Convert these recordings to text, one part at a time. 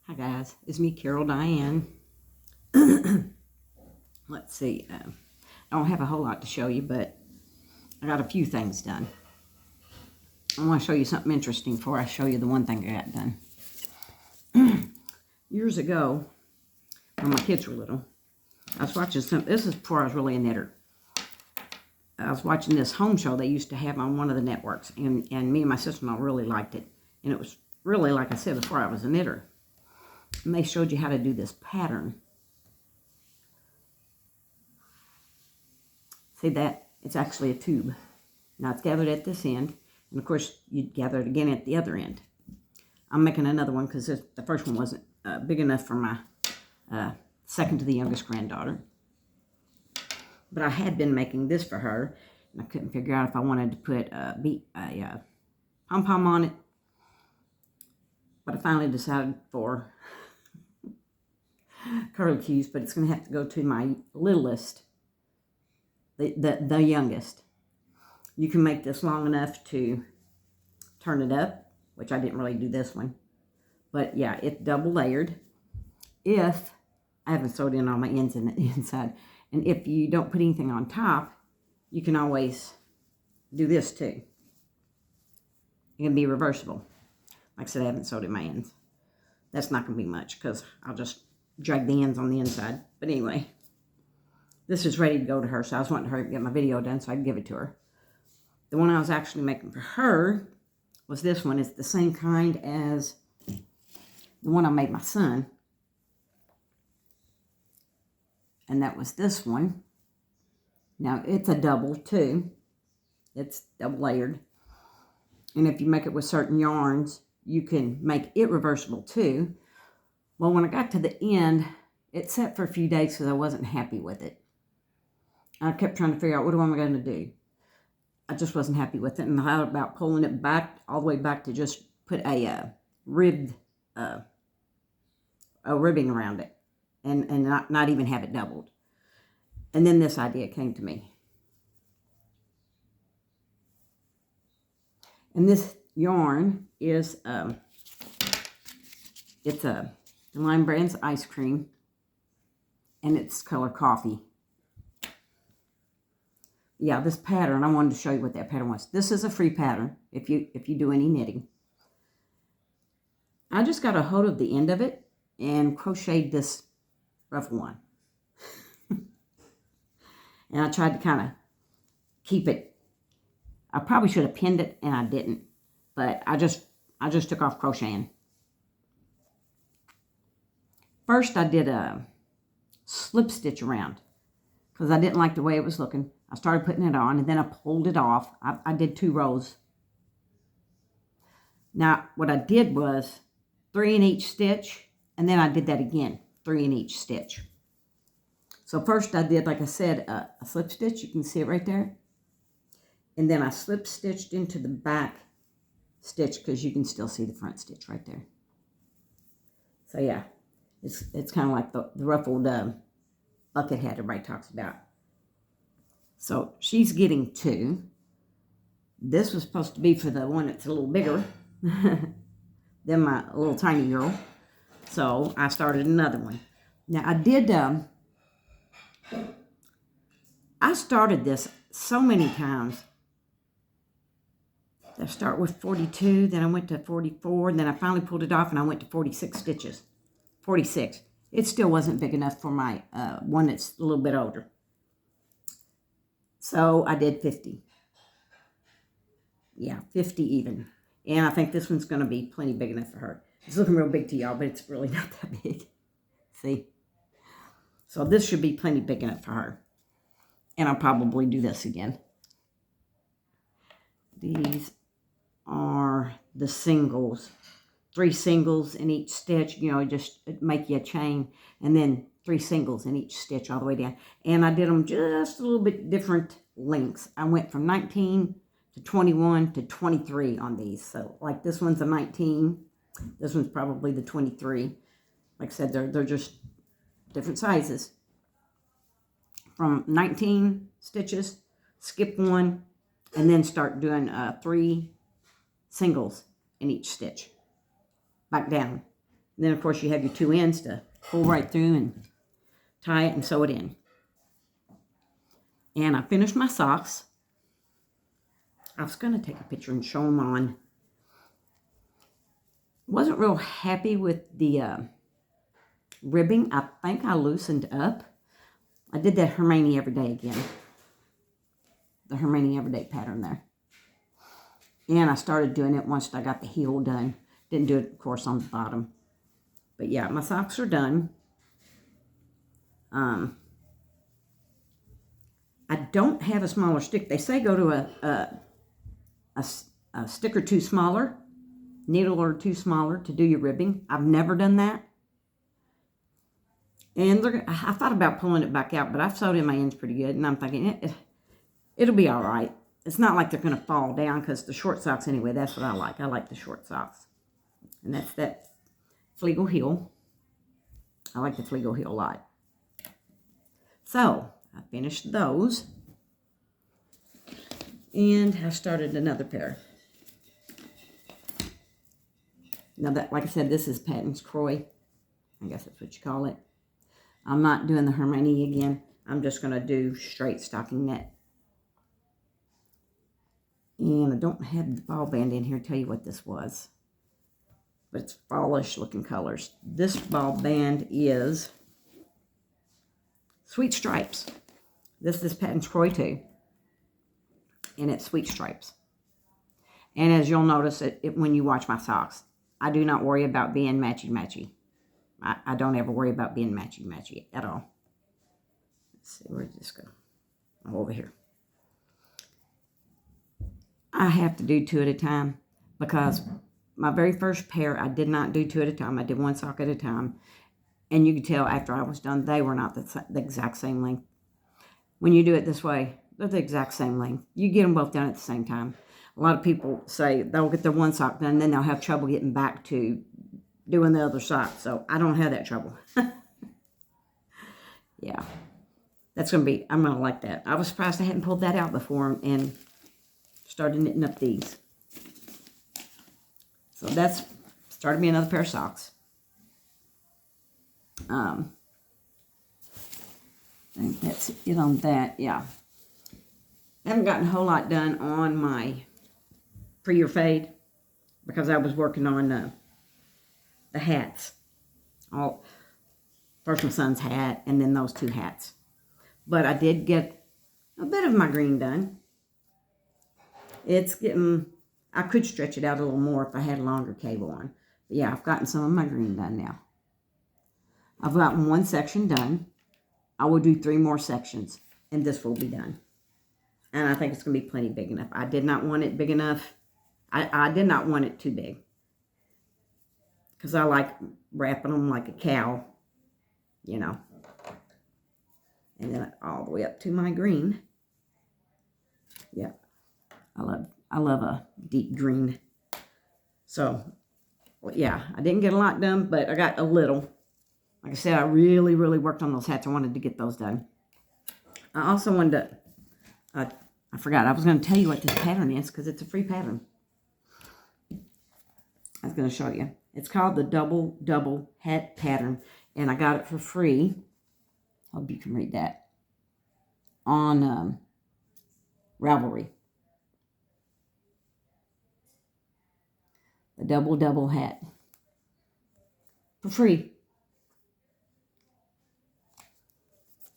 Hi guys, it's me, Carol Diane. Let's see, I don't have a whole lot to show you, but I got a few things done. I want to show you something interesting before I show you the one thing I got done. Years ago, when my kids were little, I was watching this is before I was really a knitter. I was watching this home show they used to have on one of the networks, and me and my sister-in-law really liked it. And it was really, like I said before, I was a knitter. And they showed you how to do this pattern. See that? It's actually a tube. Now it's gathered at this end, and of course you'd gather it again at the other end. I'm making another one because the first one wasn't big enough for my second to the youngest granddaughter. But I had been making this for her, and I couldn't figure out if I wanted to put a pom-pom on it. But I finally decided for curly cues, but it's going to have to go to my littlest, the youngest. You can make this long enough to turn it up, which I didn't really do this one. But yeah, it's double layered. If I haven't sewed in all my ends in the inside, and if you don't put anything on top, you can always do this too. It can be reversible. Like I said, I haven't sewed in my ends. That's not going to be much because I'll just drag the ends on the inside. But anyway, this is ready to go to her, so I was wanting her to get my video done so I could give it to her. The one I was actually making for her was this one. It's the same kind as the one I made my son. And that was this one. Now, it's a double, too. It's double layered. And if you make it with certain yarns, you can make it reversible, too. Well, when I got to the end, it sat for a few days because I wasn't happy with it. I kept trying to figure out, what am I going to do? I just wasn't happy with it. And I thought about pulling it back, all the way back to just put a ribbing around it. And not even have it doubled. And then this idea came to me. And this yarn is, it's a Lime Brands ice cream. And it's color coffee. Yeah, this pattern, I wanted to show you what that pattern was. This is a free pattern if you do any knitting. I just got a hold of the end of it and crocheted this ruffle one. And I tried to kind of keep it. I probably should have pinned it, and I didn't. But I just took off crocheting. First, I did a slip stitch around because I didn't like the way it was looking. I started putting it on, and then I pulled it off. I did 2 rows. Now, what I did was 3 in each stitch, and then I did that again, 3 in each stitch. So first I did, like I said, a slip stitch. You can see it right there. And then I slip stitched into the back stitch because you can still see the front stitch right there. So yeah, it's kind of like the ruffled bucket hat everybody talks about. So she's getting 2. This was supposed to be for the one that's a little bigger than my little tiny girl. So I started another one. Now I did, I started this so many times. I start with 42, then I went to 44, and then I finally pulled it off and I went to 46 stitches. 46. It still wasn't big enough for my one that's a little bit older. So I did 50. Yeah, 50 even. And I think this one's going to be plenty big enough for her. It's looking real big to y'all, but it's really not that big. See? So this should be plenty big enough for her. And I'll probably do this again. These are the singles. 3 singles in each stitch. You know, just make you a chain. And then 3 singles in each stitch all the way down. And I did them just a little bit different lengths. I went from 19 to 21 to 23 on these. So like this one's a 19. This one's probably the 23. Like I said, they're just different sizes. From 19 stitches, skip 1, and then start doing 3 singles in each stitch. Back down. And then, of course, you have your two ends to pull right through and tie it and sew it in. And I finished my socks. I was going to take a picture and show them on. Wasn't real happy with the ribbing. I think I loosened up. I did that Hermione Everyday again. The Hermione Everyday pattern there. And I started doing it once I got the heel done. Didn't do it, of course, on the bottom. But yeah, my socks are done. I don't have a smaller stick. They say go to a stick or two smaller, needle or two smaller to do your ribbing. I've never done that. And I thought about pulling it back out, but I've sewed in my ends pretty good. And I'm thinking, it'll be all right. It's not like they're going to fall down because the short socks, anyway, that's what I like. I like the short socks. And that's that Flegel heel. I like the Flegel heel a lot. So, I finished those. And I started another pair. Now, that, like I said, this is Patton's Croy. I guess that's what you call it. I'm not doing the Hermione again. I'm just going to do straight stockinette. And I don't have the ball band in here to tell you what this was. But it's fallish looking colors. This ball band is Sweet Stripes. This is Patton's Croy too. And it's Sweet Stripes. And as you'll notice when you watch my socks, I do not worry about being matchy-matchy. I don't ever worry about being matchy-matchy at all. Let's see, where did this go? Oh, over here. I have to do two at a time because my very first pair, I did not do two at a time. I did one sock at a time. And you could tell after I was done, they were not the exact same length. When you do it this way, they're the exact same length. You get them both done at the same time. A lot of people say they'll get their one sock done, then they'll have trouble getting back to doing the other sock. So I don't have that trouble. Yeah. I'm going to like that. I was surprised I hadn't pulled that out before and started knitting up these. So that's started me another pair of socks. I think that's it on that. Yeah. I haven't gotten a whole lot done on my pre or fade because I was working on the hats. First my son's hat and then those two hats. But I did get a bit of my green done. It's getting, I could stretch it out a little more if I had a longer cable on. But yeah, I've gotten some of my green done now. I've gotten one section done. I will do 3 more sections and this will be done. And I think it's going to be plenty big enough. I did not want it big enough. I did not want it too big. Because I like wrapping them like a cow, you know. And then all the way up to my green. Yeah. I love a deep green. So, well, yeah, I didn't get a lot done, but I got a little. Like I said, I really, really worked on those hats. I wanted to get those done. I also wanted to, I forgot, I was going to tell you what this pattern is because it's a free pattern. I was going to show you. It's called the Double Double Hat Pattern, and I got it for free. Hope you can read that. On Ravelry. The Double Double Hat. For free.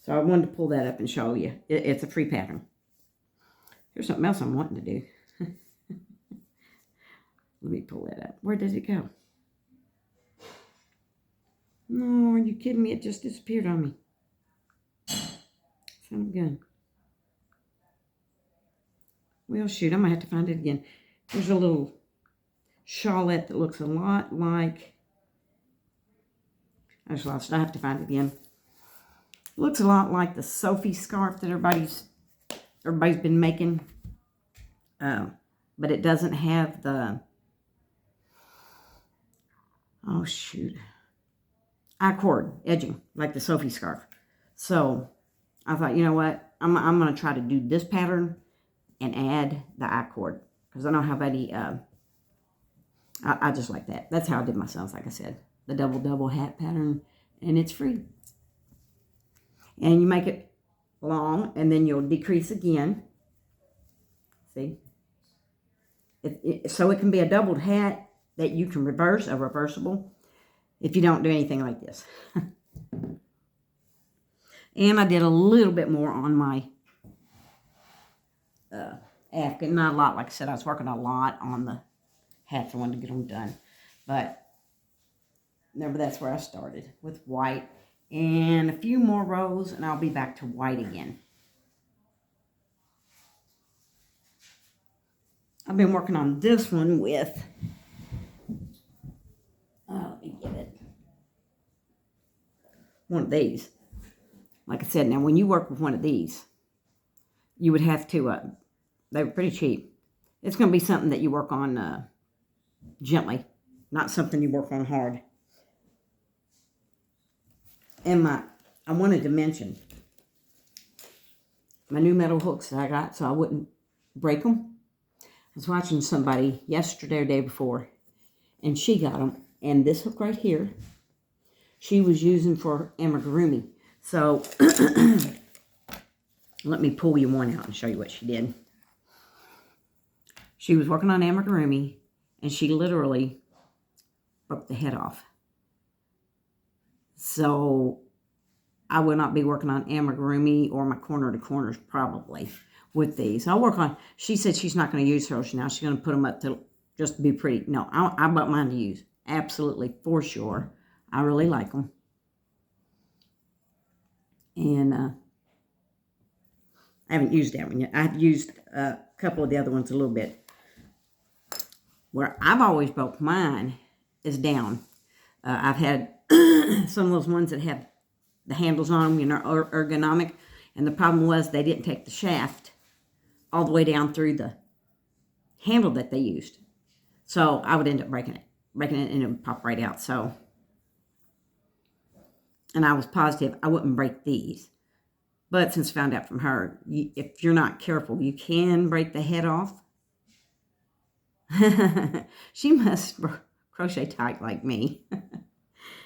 So I wanted to pull that up and show you. It's a free pattern. Here's something else I'm wanting to do. Let me pull that up. Where did it go? No, are you kidding me? It just disappeared on me. Son of a gun. Well, shoot, I'm going to have to find it again. There's a little shawlette that looks a lot like... I just lost it. I have to find it again. It looks a lot like the Sophie scarf that everybody's been making. But it doesn't have the... Oh, shoot. I-cord edging, like the Sophie scarf. So, I thought, you know what? I'm going to try to do this pattern and add the I-cord. Because I don't have any I just like that. That's how I did my son's, like I said. The double hat pattern, and it's free. And you make it long, and then you'll decrease again. See? So it can be a doubled hat that you can reverse, a reversible, if you don't do anything like this. And I did a little bit more on my Afghan. Not a lot, like I said, I was working a lot on the hats. I wanted to get them done. But remember, that's where I started, with white. And a few more rows, and I'll be back to white again. I've been working on this one with, let me get it, one of these. Like I said, now when you work with one of these, you would have to, they were pretty cheap. It's going to be something that you work on gently, not something you work on hard. And I wanted to mention my new metal hooks that I got so I wouldn't break them. I was watching somebody yesterday or day before, and she got them. And this hook right here, she was using for amigurumi. So, let me pull you one out and show you what she did. She was working on amigurumi, and she literally broke the head off. So, I will not be working on amigurumi or my corner to corners probably with these. I'll work on, she said she's not going to use hers now. She's going to put them up to just be pretty. No, I bought mine to use. Absolutely, for sure. I really like them. And I haven't used that one yet. I've used a couple of the other ones a little bit. Where I've always broke mine is down. I've had some of those ones that have the handles on them, ergonomic. And the problem was they didn't take the shaft all the way down through the handle that they used. So I would end up breaking it and it would pop right out. So, and I was positive I wouldn't break these. But since I found out from her, if you're not careful, you can break the head off. She must crochet tight like me.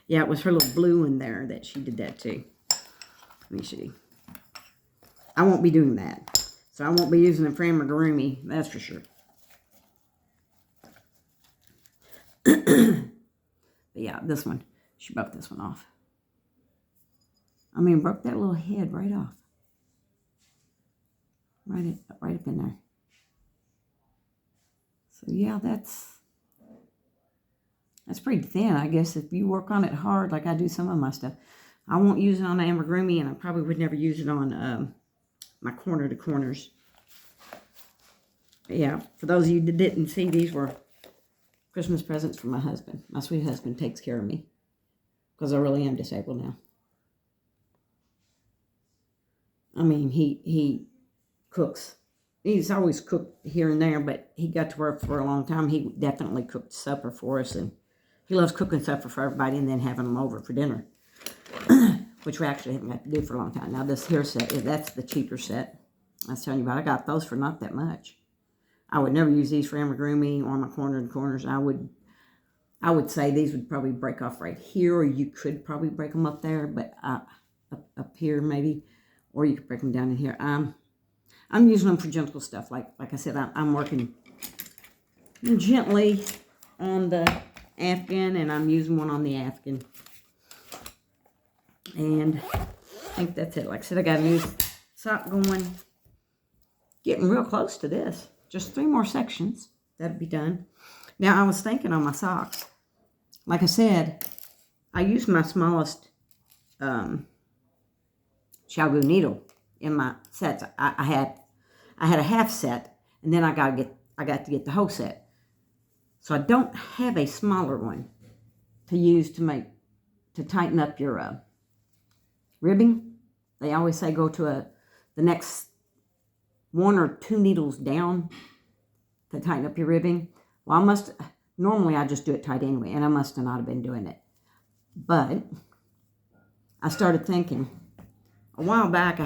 Yeah, it was her little blue in there that she did that too. Let me see. I won't be doing that. So I won't be using it for amigurumi, that's for sure. But yeah, this one, she broke this one off. I mean, broke that little head right off. Right up in there. So yeah, that's pretty thin. I guess if you work on it hard, like I do some of my stuff. I won't use it on the amigurumi, and I probably would never use it on my corner to corners. But yeah, for those of you that didn't see, these were Christmas presents from my husband. My sweet husband takes care of me because I really am disabled now. I mean, he cooks. He's always cooked here and there, but he got to work for a long time. He definitely cooked supper for us, and he loves cooking supper for everybody and then having them over for dinner, which we actually haven't got to do for a long time. Now, this here set, that's the cheaper set I was telling you about. I got those for not that much. I would never use these for amigurumi or my corner and corners. I would say these would probably break off right here, or you could probably break them up there, but up here maybe, or you could break them down in here. I'm using them for gentle stuff. Like I said, I'm working gently on the Afghan, and I'm using one on the Afghan. And I think that's it. Like I said, I got a new sock going. Getting real close to this. Just 3 more sections. That'd be done. Now, I was thinking on my socks. Like I said, I used my smallest Xiaogu needle in my sets. I had a half set, and then I got to get the whole set. So I don't have a smaller one to use to tighten up your ribbing. They always say go to the next 1 or 2 needles down to tighten up your ribbing. Well, normally I just do it tight anyway, and I must have not have been doing it. But I started thinking, a while back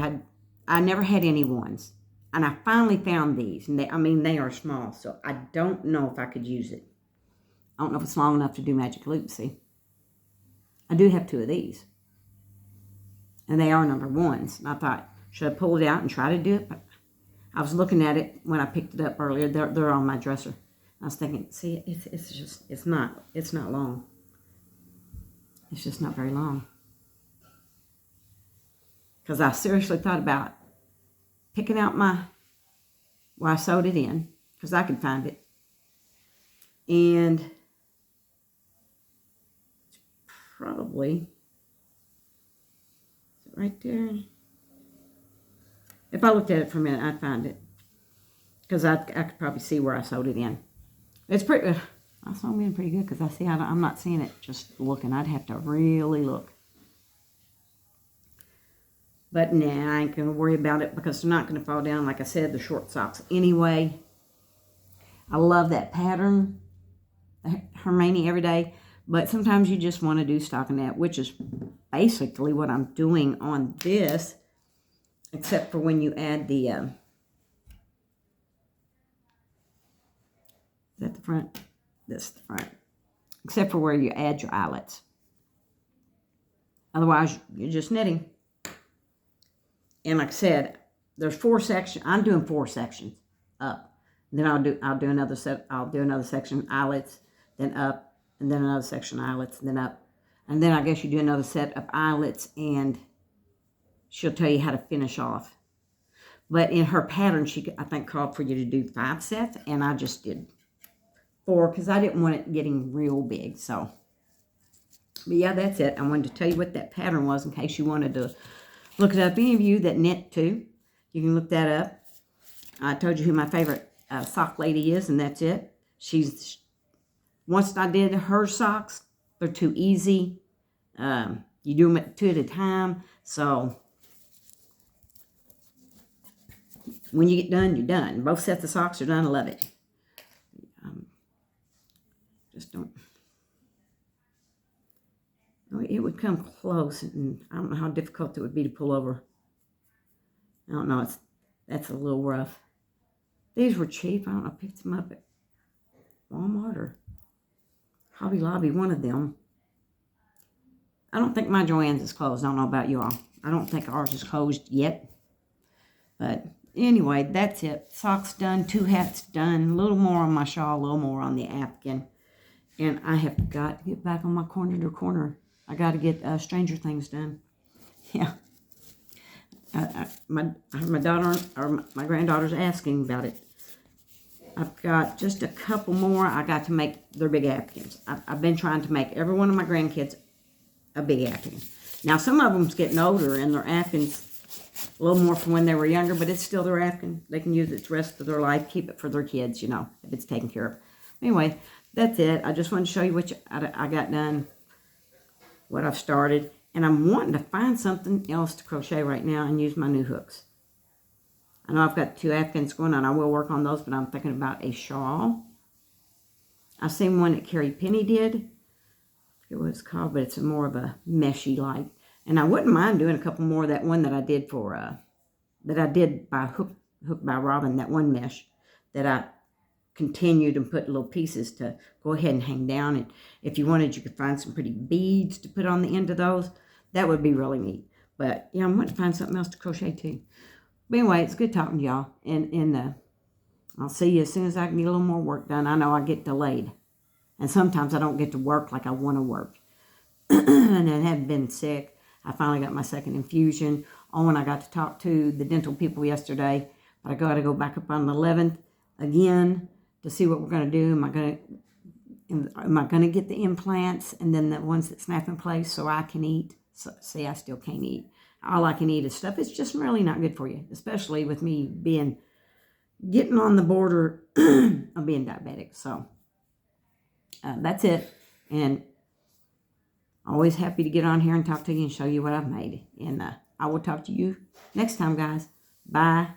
I never had any ones, and I finally found these, and they are small, so I don't know if I could use it. I don't know if it's long enough to do magic loops, see. I do have 2 of these. And they are number 1s. And I thought, should I pull it out and try to do it? But I was looking at it when I picked it up earlier. They're on my dresser. I was thinking, see, it's not long. It's just not very long. Because I seriously thought about picking out where I sewed it in, because I could find it. And it's probably right there. If I looked at it for a minute, I'd find it. Because I could probably see where I sewed it in. It's pretty, I saw it in pretty good, because I see I'm not seeing it just looking. I'd have to really look. But nah, I ain't going to worry about it, because they're not going to fall down. Like I said, the short socks anyway. I love that pattern, Hermione Everyday. But sometimes you just want to do stockinette, which is basically what I'm doing on this. Except for when you add the, is that the front? This is the front. Except for where you add your eyelets. Otherwise, you're just knitting. And like I said, there's 4 sections. I'm doing 4 sections up. Then I'll do another set. I'll do another section eyelets, then up, and then another section eyelets, and then up, and then I guess you do another set of eyelets, and she'll tell you how to finish off. But in her pattern, she, I think, called for you to do 5 sets, and I just did 4 because I didn't want it getting real big. So, but yeah, that's it. I wanted to tell you what that pattern was in case you wanted to look it up. Any of you that knit too, you can look that up. I told you who my favorite sock lady is, and that's it. Once I did her socks, they're too easy. You do them 2 at a time, so when you get done, you're done. Both sets of socks are done. I love it. Just don't. It would come close, and I don't know how difficult it would be to pull over. I don't know. That's a little rough. These were cheap. I don't know. I picked them up at Walmart or Hobby Lobby, one of them. I don't think my Joann's is closed. I don't know about you all. I don't think ours is closed yet. But anyway, that's it. Socks done. 2 hats done. A little more on my shawl. A little more on the apron. And I have got to get back on my corner to corner. I got to get Stranger Things done. Yeah. My daughter, or my granddaughter's asking about it. I've got just a couple more. I got to make their big napkins. I've been trying to make every one of my grandkids a big napkin. Now, some of them's getting older, and their napkins a little more from when they were younger, but it's still their napkin. They can use it the rest of their life, keep it for their kids, you know, if it's taken care of. Anyway, that's it. I just wanted to show you what I got done, what I've started. And I'm wanting to find something else to crochet right now and use my new hooks. I know I've got 2 afghans going on. I will work on those, but I'm thinking about a shawl. I seen one that Carrie Penny did. I forget what it's called, but it's more of a meshy like. And I wouldn't mind doing a couple more of that one that I did for, that I did by Hook by Robin, that one mesh that I continued and put little pieces to go ahead and hang down. And if you wanted, you could find some pretty beads to put on the end of those. That would be really neat. But yeah, I'm going to find something else to crochet too. But anyway, it's good talking to y'all. And I'll see you as soon as I can get a little more work done. I know I get delayed. And sometimes I don't get to work like I want to work. And I haven't been sick. I finally got my 2nd infusion. Oh, and I got to talk to the dental people yesterday. But I got to go back up on the 11th again to see what we're going to do. Am I going to get the implants and then the ones that snap in place so I can eat? So, see, I still can't eat. All I can eat is stuff. It's just really not good for you, especially with me getting on the border of being diabetic. So that's it. And always happy to get on here and talk to you and show you what I've made. And I will talk to you next time, guys. Bye.